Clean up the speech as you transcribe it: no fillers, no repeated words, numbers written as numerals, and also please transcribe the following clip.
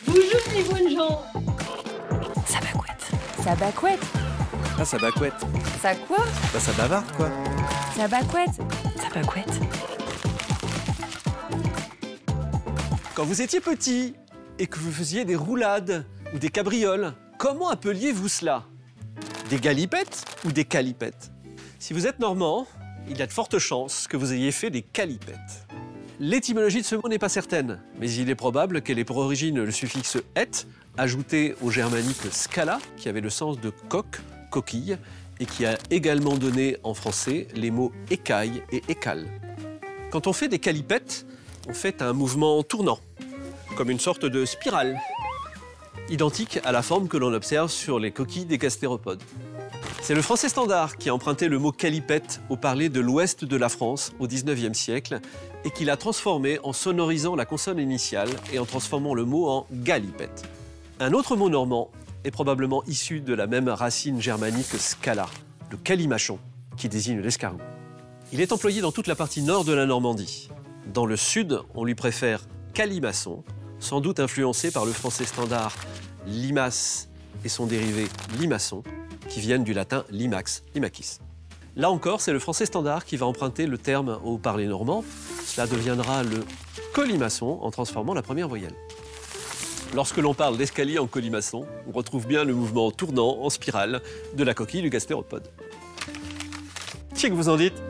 Bonjour les bonnes gens. Sabacouette. Sabacouette. Ah, ça bacouette. Ça quoi? Bah, ça bavarde, quoi. Sabacouette. Sabacouette. Quand vous étiez petit et que vous faisiez des roulades ou des cabrioles, comment appeliez-vous cela? Des galipettes ou des calipettes? Si vous êtes normand, il y a de fortes chances que vous ayez fait des calipettes. L'étymologie de ce mot n'est pas certaine, mais il est probable qu'elle ait pour origine le suffixe « et », ajouté au germanique « scala », qui avait le sens de coq, coquille, et qui a également donné en français les mots « écaille » et « écale ». Quand on fait des calipettes, on fait un mouvement tournant, comme une sorte de spirale, identique à la forme que l'on observe sur les coquilles des gastéropodes. C'est le français standard qui a emprunté le mot calipette au parler de l'ouest de la France au XIXe siècle et qui l'a transformé en sonorisant la consonne initiale et en transformant le mot en galipette. Un autre mot normand est probablement issu de la même racine germanique scala, le calimachon, qui désigne l'escargot. Il est employé dans toute la partie nord de la Normandie. Dans le sud, on lui préfère calimaçon, sans doute influencé par le français standard limace et son dérivé limaçon, qui viennent du latin limax, limacis. Là encore, c'est le français standard qui va emprunter le terme au parler normand. Cela deviendra le colimaçon en transformant la première voyelle. Lorsque l'on parle d'escalier en colimaçon, on retrouve bien le mouvement tournant en spirale de la coquille du gastéropode. Qu'est-ce que vous en dites ?